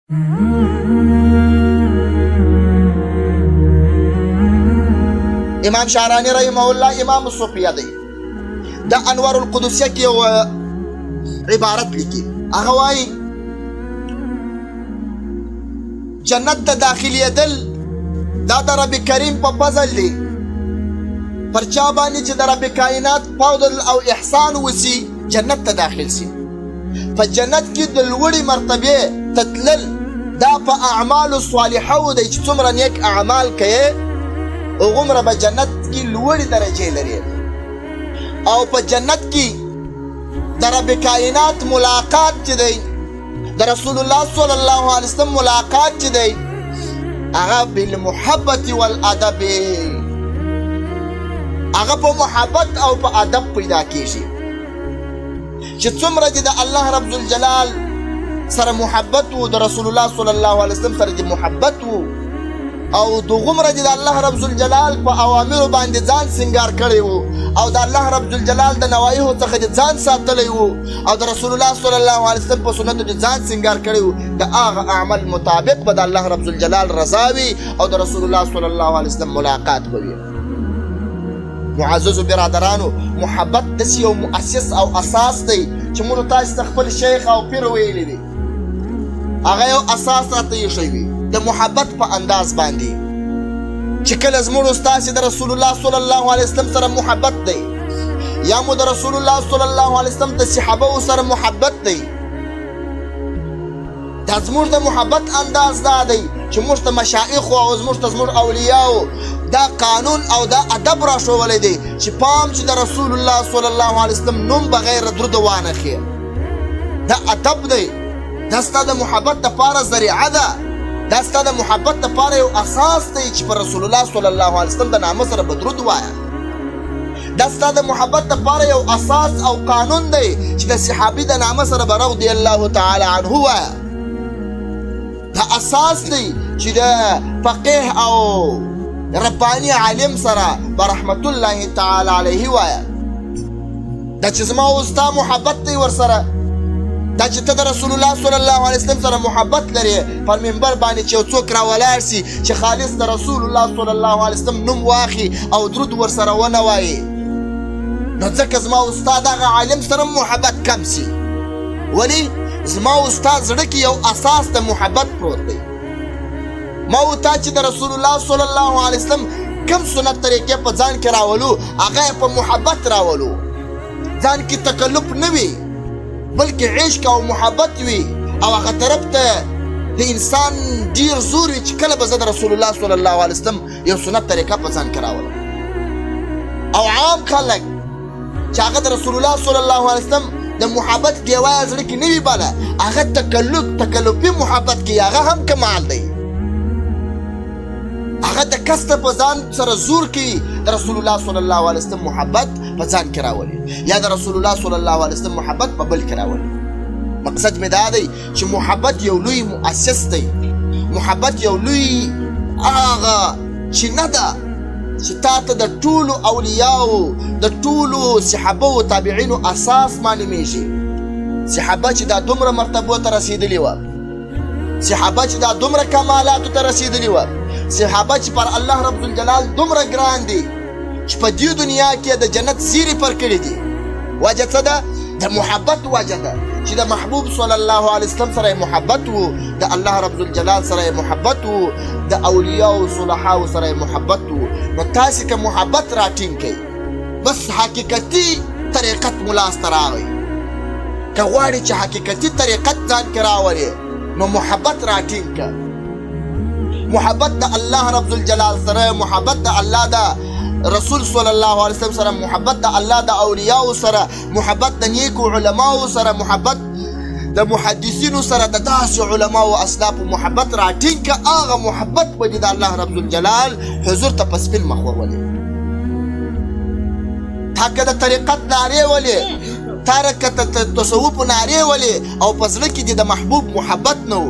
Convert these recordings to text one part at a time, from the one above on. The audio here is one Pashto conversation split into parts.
امام شعرانی رحمه الله امام الصوفیه دی دا انوار القدسیه کې یو عبارت لیکي، هغه وایي جنت ته داخلېدل دا د رب کریم په فضل دی، پر چا باندې چې د رب کائنات فضل او احسان وسي جنت ته داخل سي. په جنت کې د لوړې مرتبې تتلل دا په اعمالو صالحو دی چې څومره نیک اعمال کوي هغومره به جنت کې لوړې درجې لري. او په جنت کې د رب کائنات ملاقات چې دی د رسول الله صلی الله علیه وسلم ملاقات چې دی هغه بالمحبت والادب، هغه په محبت او په ادب پیدا کیږي. چې څومره د الله رب الجلال سره محبت وو، د رسول الله صلی الله علیه وسلم سره د محبت وو، او دغومره د الله رب الجلال په اوامرو باندې ځان سنگار کړی وو، او د الله رب الجلال د نواهیو څخه د ځان ساتلی وو، او د رسول الله صلی الله علیه وسلم په سنتو د ځان سنگار کړی وو، د هغه اعمال مطابق به د الله رب الجلال رضا وي او د رسول الله صلی الله علیه وسلم ملاقات به وي. معززو برادرانو، محبت داسې یو مؤسس او اساس دی چې موږ تاسو ته خپل شیخ او پیر ویلی دی، هغه یو اساس راته ایښی وي د محبت په انداز باندې چې کله زموږ ستاسې د رسول الله صلی الله علیه وسلم سره محبت دی، یا مو د رسول الله صلی الله علیه وسلم د صحابه سره محبت دی، دا زموږ د محبت انداز دا دی چې موږ ته مشایخ او زموږ ته زموږ اولیاو دا قانون او دا ادب را ښوولی دی چې پام چې د رسول الله صلی الله علیه وسلم نوم بغیر درود وانخلي. دا ادب دی، دا ستا د محبت دپاره ذریعه ده، دا ستا د محبت دپاره یو اساس دی چې په رسول الله صلی الله علیه وسلم د نامه سره به درود ووایه. دا ستا د محبت دپاره یو اساس او قانون دی چې د صحابي د نامه سره به رضی الله تعالی عنه ووایه. دا اساس دی چې د فقیه او ربانی عالم سره برحمت الله تعالی علیه وایه. دا چې زما او ستا محبت دی ورسره، دا چې ته د رسول الله صلی الله علیه وسلم سره محبت لري، پر منبر باندې چې یو څوک راولاړ سي چې خالص د رسول الله صلی الله علیه وسلم نوم واخلي او درود ورسره ونه وایي، نو ځکه زما او ستا دغه عالم سره محبت کم سي. ولې؟ زما او ستا زړه کې یو اساس د محبت پروت دی. ما او تا چې د رسول الله صلی الله علیه وسلم کم سنت طریقې په ځان کې راولو هغه په محبت راولو، ځان کې تکلف نه وي بلکې عشق او محبت وي، او هغه طرف ته د انسان ډیر زور وي چې کله به زه د رسول الله صلی الله علیه وسلم یو سنت طریقه په ځان کې راولم. او عام خلک چې هغه د رسول الله صلی الله علیه وسلم د محبت ګیوایه زړه کې نه وي بله هغه تکلفي محبت کې هغه هم کمال دی، هغه د کسته په ځان سره زور کوي د رسول الله صلی الله علیه وسلم محبت په ځان کې راولي، یا د رسول الله صلی الله علیه وسلم محبت په بل کې راولي. مقصد مې دا دی چې محبت یو لوی مؤسس دی، محبت یو لوی هغه چینه ده چې تا ته د ټولو اولیاو د ټولو صحابه و تابعینو اساس معلومیږي. صحابه چې دا دومره مرتبو ته رسېدلي وه، صحابه چې دا دومره کمالاتو ته رسېدلي وه، صحابه چې پر الله رب الجلال دومره ګران دي چې په دې دنیا کې د جنت زیرې پر کړي دي. وجه څه ده؟ د محبت وجه ده چې د محبوب صلی الله علیه وسلم سره محبت وو، د الله رب الجلال سره محبت وو، د اولیاء او صلحاو سره محبت وو. نو تاسې که محبت راټینګ کړئ بس حقیقتي طریقت ملاس ته راغی. که غواړې چې حقیقتي طریقت ځان کې راولې نو محبت راټینګ کړه، محبت د الله رب الجلال سره، محبت د الله د رسول صلی الله علیه وسلم سره، محبت د الله د اولیاء سره، محبت د نیکو علماو سره، محبت د محدثینو سره، د داسې علماو او اسلاف محبت راټینګ کړه. هغه محبت به د الله رب الجلال حضور ته په سپین مخ وولي. تا که د طریقت نارې ولې، تا که د تصوف نارې ولې او په زړه کې د محبوب محبت نه و،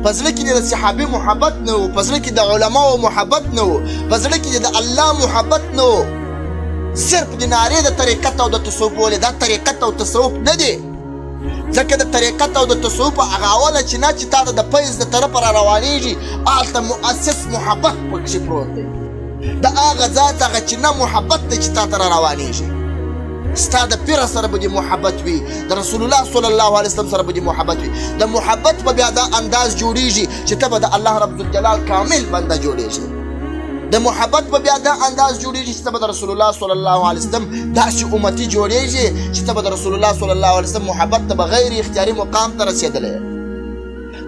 په زړه کې د صحابي محبت نه و، په زړه کې د علماو محبت نه و، په زړه کې د الله محبت نه و، صرف د نارې د طریقت او د تصوف ولې، دا طریقت او تصوف نه دی، ځکه د طریقت او د تصوف هغه اوله چینه چې تا ته د فیض د طرفه را روانېږي هلته مؤسس محبت پکښې پروت دی د هغه ذات هغه چینه محبت دی چې تا ته را روانېږي ستا د پیر سره به دې محبت وي د رسول الله صلی الله علیه وسلم سره به دې محبت وي د محبت په بیا دا انداز جوړېږي چې ته به د الله رب الجلال کامل بنده جوړېږي د محبت په بیا دا انداز جوړېږي چې ته به د رسول الله صلی الله علیه وسلم داسې امتي جوړېږي چې ته به د رسول الله صلی الله علیه وسلم محبت ته به غیر اختیاري مقام ته رسېدلی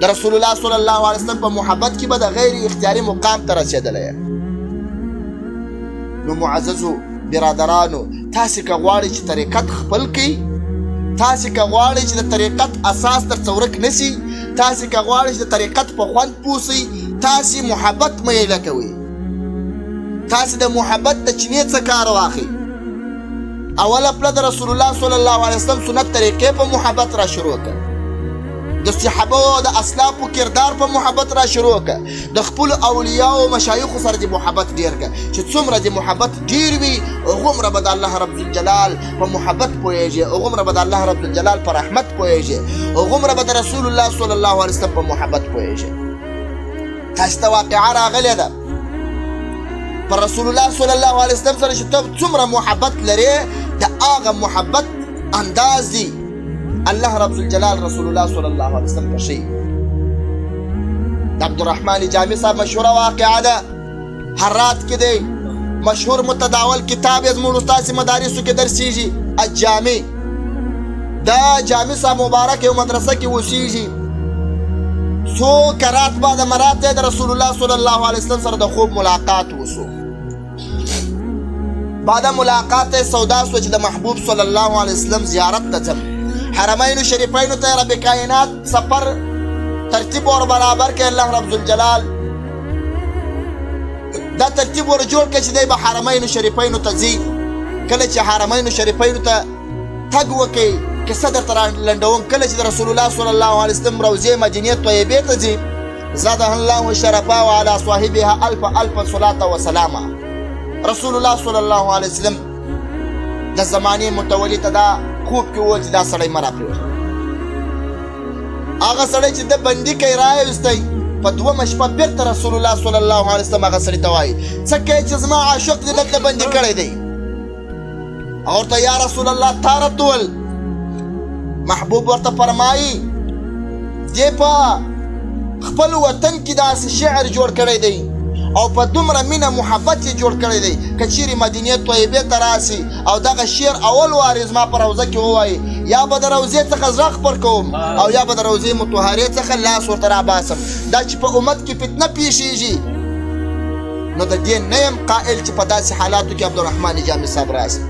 د رسول الله صلی الله علیه وسلم په محبت کې به د غیر اختیاري مقام ته رسېدلی نو معززو برادرانو تاسې که غواړئ چې طریقت خپل کړئ تاسې که غواړئ چې د طریقت اساس درڅه ورک نه سي تاسې که غواړئ چې د طریقت په خوند پوه سئ تاسې محبت میله کوئ تاسې د محبت د چینې څه کار واخلئ اوله پله د رسول الله صلی الله علیه وسلم سنت طریقې په محبت را شروع کړه د صحابه او د اسلافو کردار په محبت را شروع کړه د خپلو اولیاو او مشایخو سره د محبت ډېر کړه چې څومره د محبت ډېر وي هغومره به د الله رب الجلال په محبت پوهېږي هغومره به د الله رب الجلال په رحمت پوهېږي هغومره به د رسول الله صلی الله علیه وسلم په محبت پوهېږي تاسو ته واقعه راغلې ده پر رسول الله صلی الله علیه وسلم سره چې ته څومره محبت لرې د هغه محبت انداز دی الله رب الجلال رسول الله صلی الله علیه وسلم ته ښیي د عبدالرحمن جامع صاحب مشهوره واقعه ده هرات کې دی مشهور متداول کتاب یې زموږ ستاسې مدارسو کې درسیږي الجامع دا جامع صاحب مبارک یو مدرسه کې اوسیږي څو کرات بعد مرات د رسول الله صلی الله علیه وسلم سره د خوب ملاقات وسو بعد ملاقات سودا سو چې د محبوب صلی الله علیه وسلم زیارت ته ځم حرمین شریفین ته رب کائنات سفر ترتیب اور برابر کې الله رب الجلال دا ترتیب ور جوړ کړي چې د حرمین شریفین ته ځي کله چې حرمین شریفین ته تګ وکړي قصه درته لنډوم کله چې د رسول الله صلی الله علیه وسلم روضې مدینې طیبې ته ځي زادها الله شرفا وعلى صاحبها الف الف صلاه وسلام رسول الله صلی الله علیه وسلم د زمانې متولی ته دا خوب کې وویل چې دا سړی مه راپرېږده هغه سړی چې د بندي کوي راویستی په دومه شپه بېرته رسول الله صلی الله علیه وسلم هغه سړي ته وایي څه کوې چې زما عاشق دې دلته بندي کړی دی هغه ورته یا رسول الله تا راتول محبوب ورته فرمایي دې په خپل وطن کې داسې شعر جوړ کړی دی او په دومره مینه محبت یې جوړ کړی دی که چیرې مدینې طیبې ته راسي او دغه شعر اول وارې زما په روضه کې ووایي یا به د روضې څخه زړه خپر کوم او یا به د روضې مطهرې څخه لاس ورته راباسم دا چې په امت کې فتنه پیښیږي نو د دې نه یم قائل چې په داسې حالاتو کې عبدالرحمن جامع صاحب راسي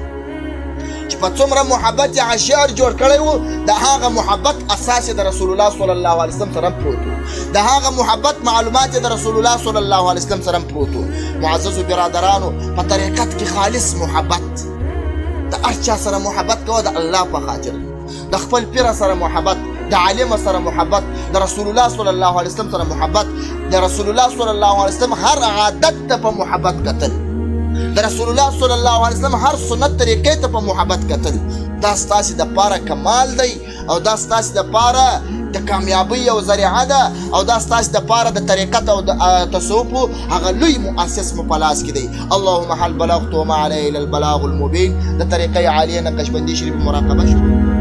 چې په څومره محبت یې شعر جوړ کړی و د هغه محبت اساس یې د رسول الله صلی الله علیه وسلم سره پروت و د هغه محبت معلومات یې د رسول الله صلی الله علیه وسلم سره پروت و معززو برادرانو په طریقت کې خالص محبت د هر چا سره محبت کوه د الله په خاطر د خپل پیر سره محبت د عالم سره محبت د رسول الله صلی الله علیه وسلم سره محبت د رسول الله صلی الله علیه وسلم هر عادت ته په محبت کتل د رسول الله صلی الله علیه وسلم هر سنت طریقې ته په محبت کتل دا ستاسې دپاره کمال دی او دا ستاسې دپاره د کامیابۍ یو ذریعه ده او دا ستاسې دپاره د طریقت او د تصوفو هغه لوی مؤسس مو په لاس کې دی اللهم هل بلغت وما علی الا البلاغ المبین د طریقې عالیه نقشبندي شریف مراقبه شروع